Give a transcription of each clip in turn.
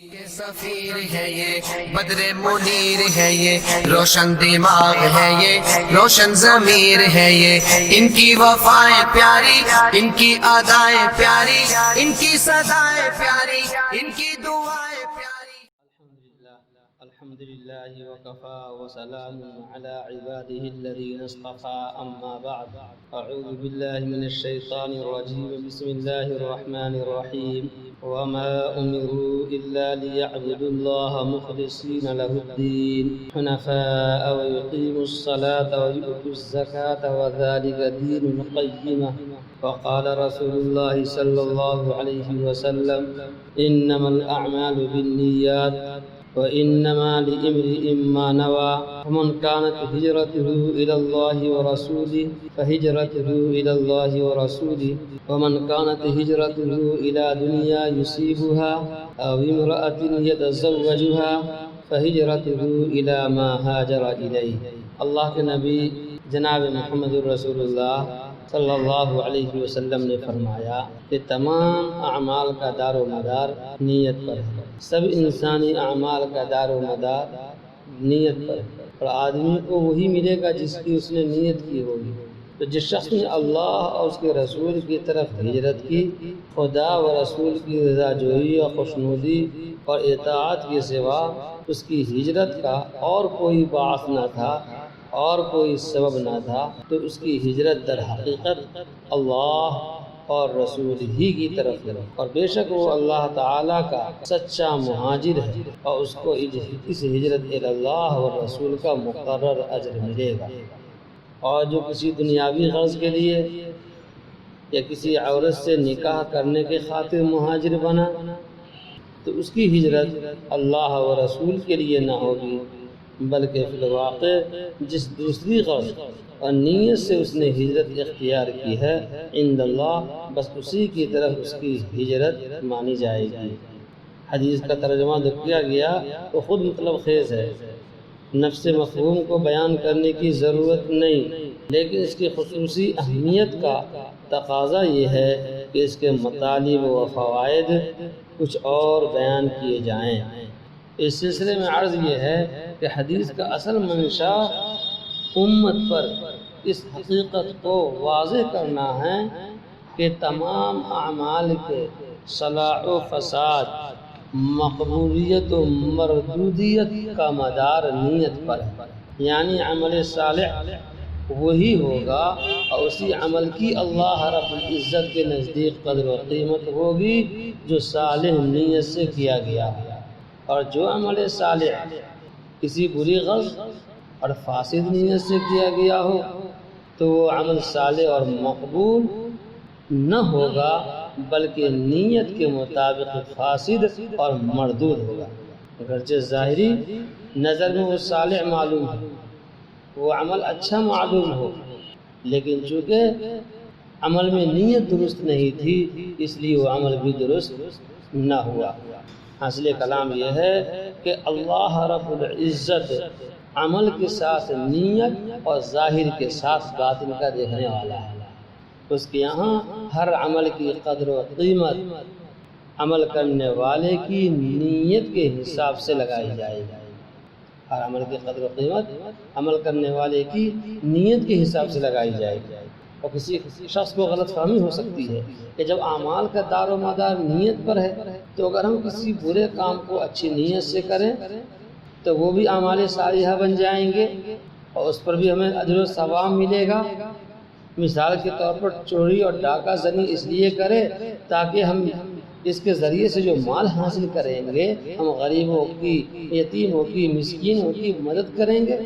یہ سفیر ہے، یہ بدر منیر ہے، یہ روشن دماغ ہے، یہ روشن ضمیر ہے، یہ ان کی وفائیں پیاری، ان کی ادائیں پیاری، ان کی صدائیں پیاری، ان کی دعائیں پیاری۔ الحمد لله وكفى وسلام على عباده الذين اصطفى أما بعد أعوذ بالله من الشيطان الرجيم بسم الله الرحمن الرحيم وما أمروا إلا ليعبدوا الله مخلصين له الدين حنفاء ويقيموا الصلاة ويؤتوا الزكاة وذلك دين القيمة وقال رسول الله صلى الله عليه وسلم إنما الأعمال بالنيات وإنما لامرئ ما نوى ومن كانت هجرته إلى الله ورسوله فهجرته إلى الله ورسوله ومن كانت هجرته إلى دنيا يصيبها أو امرأة يتزوجها فهجرته إلى ما هاجر إليه۔ اللہ کے نبی جناب محمد رسول اللہ صلی اللہ علیہ وسلم نے فرمایا کہ تمام اعمال کا دار و مدار نیت پر ہے۔ سب انسانی اعمال کا دار و مدار نیت پر ہے، اور آدمی کو وہی ملے گا جس کی اس نے نیت کی ہوگی۔ تو جس شخص نے اللہ اور اس کے رسول کی طرف ہجرت کی، خدا و رسول کی رضا جوئی اور خوشنودی اور اطاعت کے سوا اس کی ہجرت کا اور کوئی باعث نہ تھا اور کوئی سبب نہ تھا، تو اس کی ہجرت در حقیقت اللہ اور رسول ہی کی طرف ہے، اور بے شک وہ اللہ تعالیٰ کا سچا مہاجر ہے، اور اس کو اس ہجرت اللہ اور رسول کا مقرر اجر ملے گا۔ اور جو کسی دنیاوی غرض کے لیے یا کسی عورت سے نکاح کرنے کے خاطر مہاجر بنا، تو اس کی ہجرت اللہ و رسول کے لیے نہ ہوگی، بلکہ فی الواقع جس دوسری غرض اور نیت سے اس نے ہجرت اختیار کی ہے عند اللہ، بس اسی کی طرف اس کی ہجرت مانی جائے گی۔ حدیث کا ترجمہ جو کیا گیا وہ خود مطلب خیز ہے، نفس مفہوم کو بیان کرنے کی ضرورت نہیں، لیکن اس کی خصوصی اہمیت کا تقاضا یہ ہے کہ اس کے مطالب و فوائد کچھ اور بیان کیے جائیں۔ اس سلسلے میں عرض یہ ہے کہ حدیث کا اصل منشا امت پر اس حقیقت کو واضح کرنا ہے کہ تمام اعمال کے صلاح و فساد، مقبولیت و مردودیت کا مدار نیت پر ہے، یعنی عمل صالح وہی ہوگا اور اسی عمل کی اللہ رب العزت کے نزدیک قدر و قیمت ہوگی جو صالح نیت سے کیا گیا ہے، اور جو عمل صالح کسی بری غرض اور فاسد نیت سے کیا گیا ہو تو وہ عمل صالح اور مقبول نہ ہوگا، بلکہ نیت کے مطابق فاسد اور مردود ہوگا۔ اگرچہ ظاہری نظر میں وہ صالح معلوم ہے، وہ عمل اچھا معلوم ہو، لیکن چونکہ عمل میں نیت درست نہیں تھی اس لیے وہ عمل بھی درست نہ ہوا۔ حاصل کلام یہ ہے کہ اللہ رب العزت عمل کے ساتھ نیت اور ظاہر کے ساتھ باطن کا دیکھنے والا ہے۔ اس کے یہاں ہر عمل کی قدر و قیمت عمل کرنے والے کی نیت کے حساب سے لگائی جائے گی۔ ہر عمل کی قدر و قیمت عمل کرنے والے کی نیت کے حساب سے لگائی جائے گی، اور کسی شخص کو غلط فہمی ہو سکتی ہے کہ جب اعمال کا دار و مدار نیت پر ہے تو اگر ہم کسی برے کام کو اچھی نیت سے کریں تو وہ بھی اعمال صالحہ بن جائیں گے اور اس پر بھی ہمیں اجر و ثواب ملے گا۔ مثال کے طور پر چوری اور ڈاکہ زنی اس لیے کرے تاکہ ہم اس کے ذریعے سے جو مال حاصل کریں گے ہم غریبوں کی، یتیموں کی، مسکینوں کی مدد کریں گے۔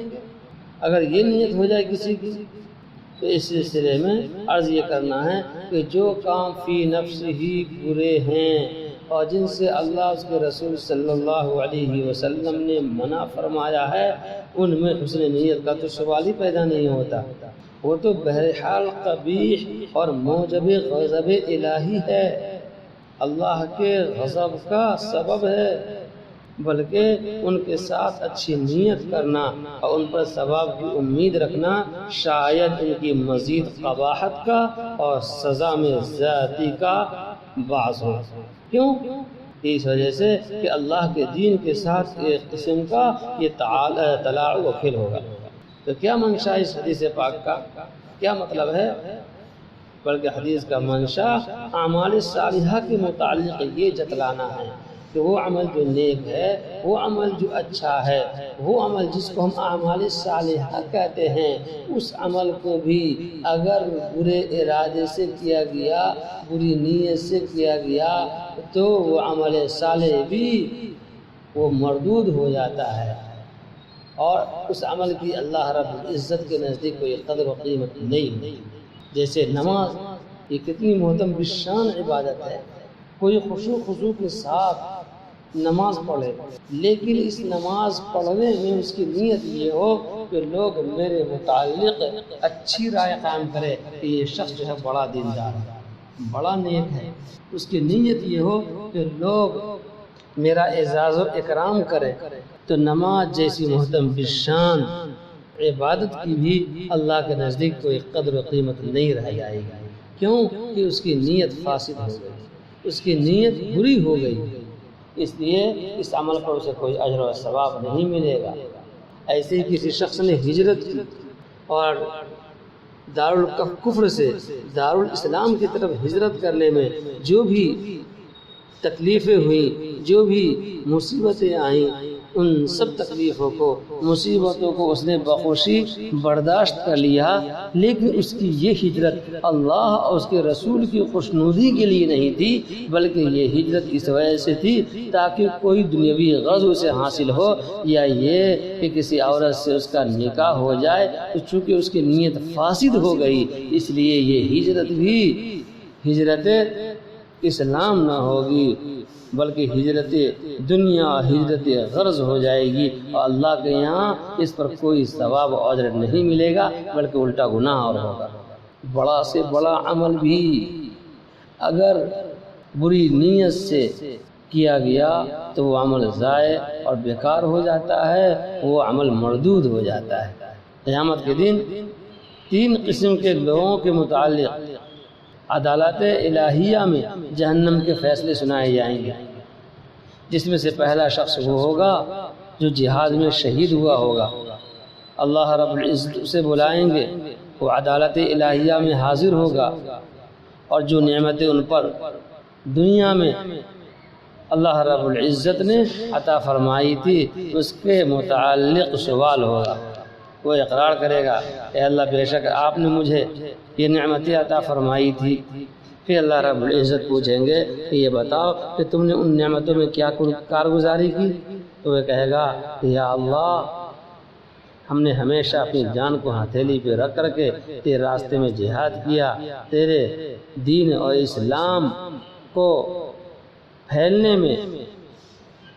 اگر یہ نیت ہو جائے کسی کی تو اس سلسلے میں عرض یہ کرنا ہے کہ جو کام فی نفس ہی برے ہیں اور جن سے اللہ اس کے رسول صلی اللہ علیہ وسلم نے منع فرمایا ہے ان میں حسن نیت کا تو سوال ہی پیدا نہیں ہوتا، وہ تو بہرحال قبیح اور موجب غضب الہی ہے، اللہ کے غضب کا سبب ہے، بلکہ ان کے ساتھ اچھی نیت کرنا اور ان پر ثواب کی امید رکھنا شاید ان کی مزید قباحت کا اور سزا میں زیادتی کا باعث ہو۔ کیوں؟ اس وجہ سے کہ اللہ کے دین کے ساتھ ایک قسم کا یہ تلاعب و کھیل ہوگا۔ تو کیا منشا اس حدیث پاک کا، کیا مطلب ہے؟ بلکہ حدیث کا منشا اعمال صالحہ کے متعلق یہ جتلانا ہے کہ وہ عمل جو نیک ہے، وہ عمل جو اچھا ہے، وہ عمل جس کو ہم اعمال صالحہ کہتے ہیں، اس عمل کو بھی اگر برے ارادے سے کیا گیا، بری نیت سے کیا گیا، تو وہ عمل صالح بھی وہ مردود ہو جاتا ہے، اور اس عمل کی اللہ رب العزت کے نزدیک کوئی قدر و قیمت نہیں۔ جیسے نماز، یہ کتنی محترم بالشان عبادت ہے، کوئی خضوع کے ساتھ نماز پڑھے، لیکن اس نماز پڑھنے میں اس کی نیت یہ ہو کہ لوگ میرے متعلق اچھی رائے قائم کرے کہ یہ شخص جو ہے بڑا دیندار ہے، بڑا نیک ہے۔ اس کی نیت یہ ہو کہ لوگ میرا اعزاز و اکرام کرے، تو نماز جیسی محترم بالشان عبادت کی بھی اللہ کے نزدیک کوئی قدر و قیمت نہیں رہ جائے گی۔ کیوں کہ اس کی نیت فاسد ہو گئی، اس کی نیت بری ہو گئی، اس لیے اس عمل پر اسے کوئی اجر و ثواب نہیں ملے گا۔ ایسے ہی کسی شخص نے ہجرت کی اور دارالکفر سے دارالاسلام کی طرف ہجرت کرنے میں جو بھی تکلیفیں ہوئیں، جو بھی مصیبتیں آئیں، ان سب تکلیفوں کو، مصیبتوں کو اس نے بخوشی برداشت کر لیا، لیکن اس کی یہ ہجرت اللہ اور اس کے رسول کی خوشنودی کے لیے نہیں تھی، بلکہ یہ ہجرت اس وجہ سے تھی تاکہ کوئی دنیاوی غرض اسے حاصل ہو، یا یہ کہ کسی عورت سے اس کا نکاح ہو جائے، تو چونکہ اس کی نیت فاسد ہو گئی، اس لیے یہ ہجرت بھی ہجرت اسلام نہ ہوگی، بلکہ ہجرت دنیا، ہجرت غرض ہو جائے گی، اور اللہ کے یہاں اس پر کوئی ثواب و اجر نہیں ملے گا، بلکہ الٹا گناہ اور ہوگا۔ بڑا سے بڑا عمل بھی اگر بری نیت سے کیا گیا تو وہ عمل ضائع اور بیکار ہو جاتا ہے، وہ عمل مردود ہو جاتا ہے۔ قیامت کے دن 3 قسم کے لوگوں کے متعلق عدالت الہیہ میں جہنم کے فیصلے سنائے جائیں گے، جس میں سے پہلا شخص وہ ہوگا جو جہاد میں شہید ہوا ہوگا۔ اللہ رب العزت اسے بلائیں گے، وہ عدالت الہیہ میں حاضر ہوگا، اور جو نعمتیں ان پر دنیا میں اللہ رب العزت نے عطا فرمائی تھی اس کے متعلق سوال ہوگا۔ وہ اقرار کرے گا، اے اللہ بے شک آپ نے مجھے یہ نعمتیں عطا فرمائی تھی۔ پھر اللہ رب العزت پوچھیں گے کہ یہ بتاؤ کہ تم نے ان نعمتوں میں کیا کارگزاری کی؟ تو وہ کہے گا کہ یا اللہ، ہم نے ہمیشہ اپنی جان کو ہتھیلی پہ رکھ کر کے تیرے راستے میں جہاد کیا، تیرے دین اور اسلام کو پھیلنے میں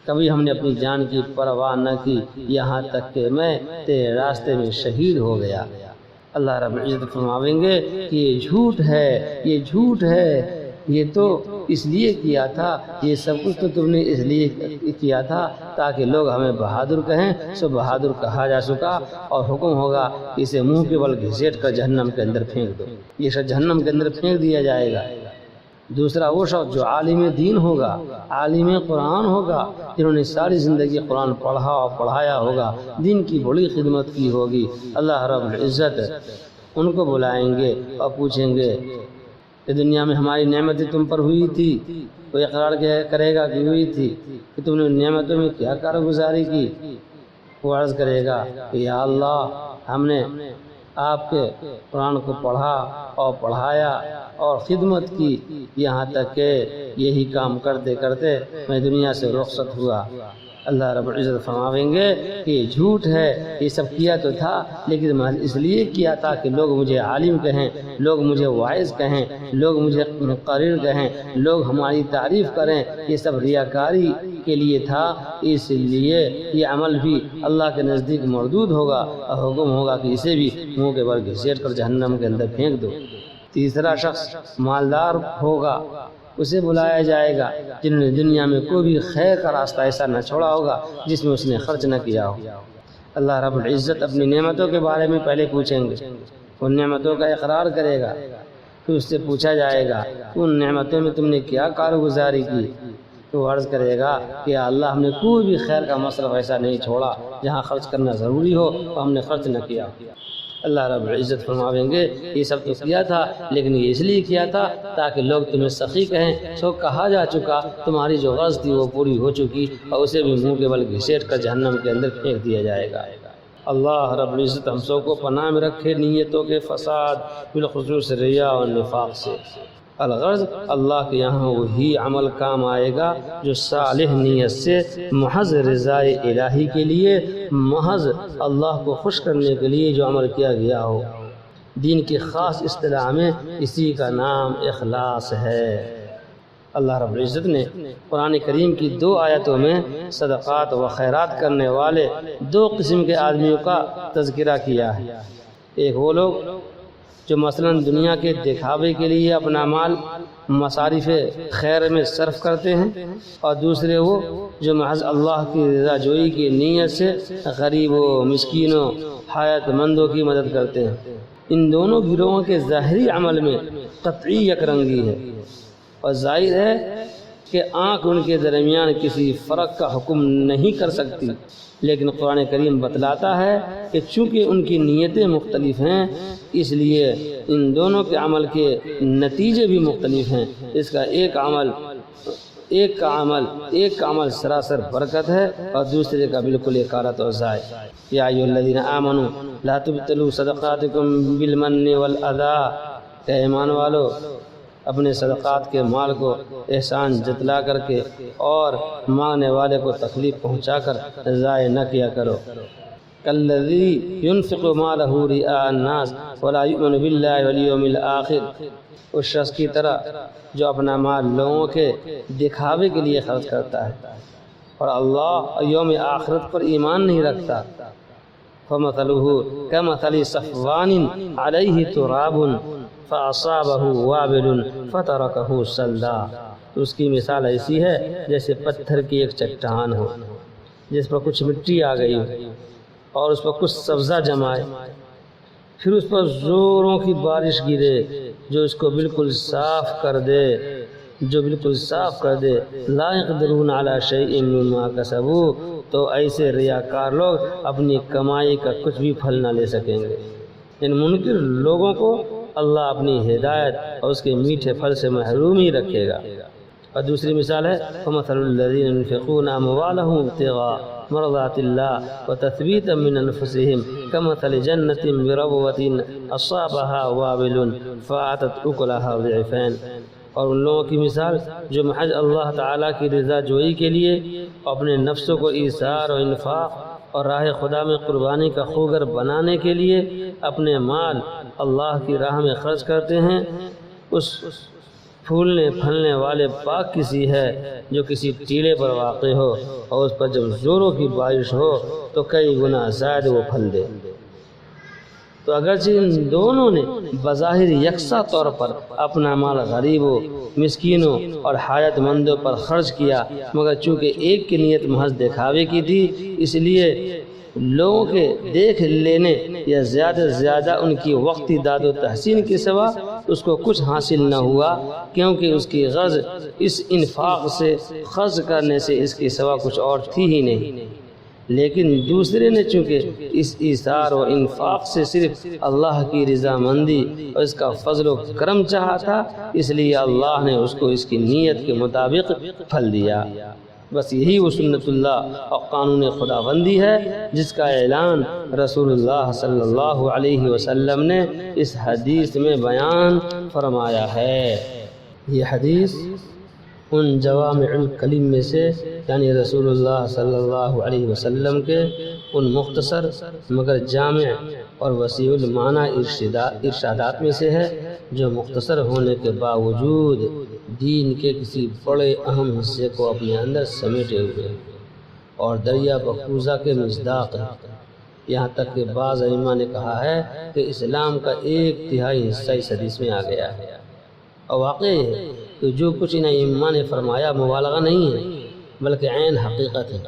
کبھی ہم نے اپنی جان کی پرواہ نہ کی، یہاں تک کہ میں تیرے راستے میں شہید ہو گیا۔ اللہ رب العزت فرماویں گے کہ یہ جھوٹ ہے، یہ جھوٹ ہے، یہ تو اس لیے کیا تھا، یہ سب کچھ تو تم نے اس لیے کیا تھا تاکہ لوگ ہمیں بہادر کہیں، سو بہادر کہا جا سکا، اور حکم ہوگا کہ اسے منہ کے بل گھسیٹ کر جہنم کے اندر پھینک دو، یہ شخص جہنم کے اندر پھینک دیا جائے گا۔ دوسرا وہ شخص جو عالم دین ہوگا، عالم قرآن ہوگا، جنہوں نے ساری زندگی قرآن پڑھا اور پڑھایا ہوگا، دین کی بڑی خدمت کی ہوگی، اللہ رب العزت ان کو بلائیں گے اور پوچھیں گے کہ دنیا میں ہماری نعمتیں تم پر ہوئی تھی؟ وہ اقرار کرے گا کہ ہوئی تھی، کہ تم نے نعمتوں میں کیا کارگزاری کی؟ وہ عرض کرے گا کہ یا اللہ، ہم نے آپ کے قرآن کو پڑھا اور پڑھایا اور خدمت کی، یہاں تک کہ یہی کام کرتے کرتے میں دنیا سے رخصت ہوا۔ اللہ رب العزت فرماویں گے کہ یہ جھوٹ ہے، یہ سب کیا تو تھا لیکن میں اس لیے کیا تھا کہ لوگ مجھے عالم کہیں، لوگ مجھے واعظ کہیں، لوگ مجھے قارئ کہیں، لوگ ہماری تعریف کریں، یہ سب ریاکاری کے لیے تھا، اس لیے یہ عمل بھی اللہ کے نزدیک مردود ہوگا، اور حکم ہوگا کہ اسے بھی منہ کے بل گھسیٹ کر جہنم کے اندر پھینک دو۔ تیسرا شخص مالدار ہوگا، اسے بلایا جائے گا جنہوں نے دنیا میں کوئی بھی خیر کا راستہ ایسا نہ چھوڑا ہوگا جس میں اس نے خرچ نہ کیا ہو۔ اللہ رب العزت اپنی نعمتوں کے بارے میں پہلے پوچھیں گے، ان نعمتوں کا اقرار کرے گا، پھر اس سے پوچھا جائے گا ان نعمتوں میں تم نے کیا کارگزاری کی؟ تو وہ عرض کرے گا کہ اللہ ہم نے کوئی بھی خیر کا مصرف ایسا نہیں چھوڑا جہاں خرچ کرنا ضروری ہو تو ہم نے خرچ نہ کیا۔ اللہ رب العزت فرماویں گے یہ سب تو کیا تھا، لیکن یہ اس لیے کیا تھا تاکہ لوگ تمہیں سخی کہیں، سو کہا جا چکا تمہاری جو غرض تھی وہ پوری ہو چکی، اور اسے بھی منہ کے بل گھسیٹ کر جہنم کے اندر پھینک دیا جائے گا۔ اللہ رب العزت ہم سب کو پناہ میں رکھے نیتوں کے فساد، بالخصوص ریا اور نفاق سے۔ الغرض اللہ کے یہاں وہی عمل کام آئے گا جو صالح نیت سے محض رضائے الہی کے لیے، محض اللہ کو خوش کرنے کے لیے جو عمل کیا گیا ہو۔ دین کی خاص اصطلاح میں اسی کا نام اخلاص ہے۔ اللہ رب العزت نے قرآن کریم کی 2 آیتوں میں صدقات و خیرات کرنے والے 2 قسم کے آدمیوں کا تذکرہ کیا ہے۔ ایک وہ لوگ جو مثلا دنیا کے دکھاوے کے لیے اپنا مال مصارف خیر میں صرف کرتے ہیں، اور دوسرے وہ جو محض اللہ کی رضا جوئی کی نیت سے غریبوں، مسکینوں، حاجت مندوں کی مدد کرتے ہیں۔ ان دونوں گروہوں کے ظاہری عمل میں قطعی یک رنگی ہے، اور ظاہر ہے کہ آنکھ ان کے درمیان کسی فرق کا حکم نہیں کر سکتی، لیکن قرآن کریم بتلاتا ہے کہ چونکہ ان کی نیتیں مختلف ہیں اس لیے ان دونوں کے عمل کے نتیجے بھی مختلف ہیں۔ اس کا ایک کا عمل سراسر برکت ہے اور دوسرے کا بالکل اکارت و ضائع۔ یا ایھا الذین آمنوا لا تبطلوا صدقاتکم بالمن والاذی، کہ ایمان والو اپنے صدقات کے مال کو احسان جتلا کر کے اور مانگنے والے کو تکلیف پہنچا کر ضائع نہ کیا کرو۔ کالذی ينفق مالہ رئاء الناس ولا یؤمن باللہ والیوم الآخر، اس شخص کی طرح جو اپنا مال لوگوں کے دکھاوے کے لیے خرچ کرتا ہے اور اللہ اور یوم آخرت پر ایمان نہیں رکھتا۔ فمثلہ کمثل صفوان علیہ تراب فاصابہ وابل فترکہ صلدا، تو اس کی مثال ایسی ہے جیسے پتھر کی ایک چٹان ہو جس پر کچھ مٹی آ گئی اور اس پر کچھ سبزہ جمائے، پھر اس پر زوروں کی بارش گرے جو اس کو بالکل صاف کر دے، لا یقدرون علی شیء مما کسبوا، تو ایسے ریاکار لوگ اپنی کمائی کا کچھ بھی پھل نہ لے سکیں گے۔ ان منکر لوگوں کو اللہ اپنی ہدایت اور اس کے میٹھے پھل سے محروم ہی رکھے گا۔ اور دوسری مثال ہے فَمَثَلُ الَّذِينَ يُنْفِقُونَ أَمْوَالَهُمُ ابْتِغَاءَ مَرْضَاتِ اللَّهِ وَتَثْبِيتًا مِنْ أَنفُسِهِمْ كَمَثَلِ جَنَّةٍ بِرَبْوَةٍ أَصَابَهَا وَابِلٌ فَآتَتْ أُكُلَهَا ضِعْفَيْنِ، اور ان لوگوں کی مثال جو محض اللہ تعالیٰ کی رضا جوئی کے لیے اپنے نفسوں کو ایثار و انفاق اور راہ خدا میں قربانی کا خوگر بنانے کے لیے اپنے مال اللہ کی راہ میں خرچ کرتے ہیں، اس پھولنے پھلنے والے پاک کسی ہے جو کسی ٹیلے پر واقع ہو اور اس پر جب زوروں کی بارش ہو تو کئی گنا زائد وہ پھل دے۔ تو اگرچہ ان دونوں نے بظاہر یکساں طور پر اپنا مال غریبوں، مسکینوں اور حاجت مندوں پر خرچ کیا، مگر چونکہ ایک کی نیت محض دکھاوے کی تھی اس لیے لوگوں کے دیکھ لینے یا زیادہ سے زیادہ ان کی وقتی داد و تحسین کے سوا اس کو کچھ حاصل نہ ہوا، کیونکہ اس کی غرض اس انفاق سے خرچ کرنے سے اس کے سوا کچھ اور تھی ہی نہیں۔ لیکن دوسرے نے چونکہ اس ایثار و انفاق سے صرف اللہ کی رضا مندی اور اس کا فضل و کرم چاہا تھا، اس لیے اللہ نے اس کو اس کی نیت کے مطابق پھل دیا۔ بس یہی وہ سنت اللہ اور قانون خداوندی ہے جس کا اعلان رسول اللہ صلی اللہ علیہ وسلم نے اس حدیث میں بیان فرمایا ہے۔ یہ حدیث ان جوامع الکلم میں سے یعنی رسول اللہ صلی اللہ علیہ وسلم کے ان مختصر مگر جامع اور وسیع المعنی ارشادات میں سے ہے جو مختصر ہونے کے باوجود دین کے کسی بڑے اہم حصے کو اپنے اندر سمیٹے ہوئے اور دریا بخوزہ کے مصداق ہے۔ یہاں تک کہ بعض ائمہ نے کہا ہے کہ اسلام کا 1/3 حصہ اس حدیث میں آ گیا ہے، اور واقعی ہے کہ جو کچھ ان ائمہ نے فرمایا مبالغہ نہیں ہے بلکہ عین حقیقت ہے،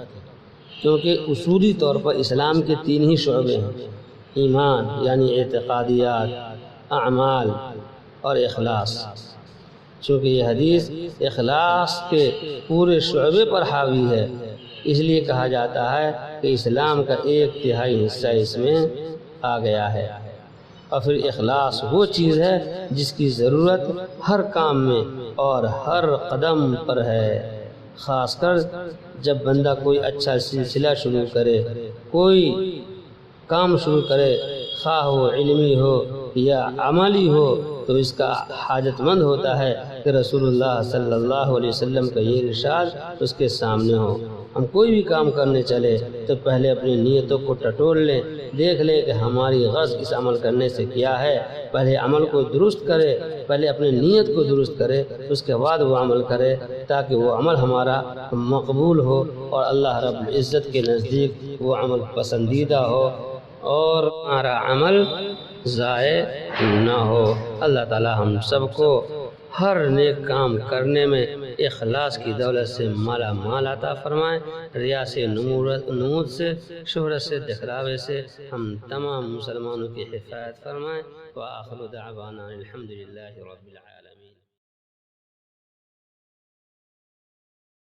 کیونکہ اصولی طور پر اسلام کے 3 ہی شعبے ہیں: ایمان یعنی اعتقادیات، اعمال اور اخلاص۔ چونکہ یہ حدیث اخلاص کے پورے شعبے پر حاوی ہے، اس لیے کہا جاتا ہے کہ اسلام کا 1/3 حصہ اس میں آ گیا ہے۔ اور پھر اخلاص وہ چیز ہے جس کی ضرورت ہر کام میں اور ہر قدم پر ہے، خاص کر جب بندہ کوئی اچھا سلسلہ شروع کرے، کوئی کام شروع کرے، خواہ وہ علمی ہو یا عملی ہو، تو اس کا حاجت مند ہوتا ہے کہ رسول اللہ صلی اللہ علیہ وسلم کا یہ ارشاد اس کے سامنے ہو۔ ہم کوئی بھی کام کرنے چلے تو پہلے اپنی نیتوں کو ٹٹول لیں، دیکھ لیں کہ ہماری غرض اس عمل کرنے سے کیا ہے، پہلے عمل کو درست کرے، پہلے اپنی نیت کو درست کرے، اس کے بعد وہ عمل کرے، تاکہ وہ عمل ہمارا مقبول ہو اور اللہ رب العزت کے نزدیک وہ عمل پسندیدہ ہو اور ہمارا عمل ضائع نہ ہو۔ اللہ تعالی ہم سب کو ہر نیک کام کرنے میں اخلاص کی دولت سے مالا مال عطا فرمائے، ریا سے، نمود سے، شہرت سے، دکھلاوے سے ہم تمام مسلمانوں کی حفاظت فرمائے۔ وآخر دعوانا الحمدللہ رب العالمین۔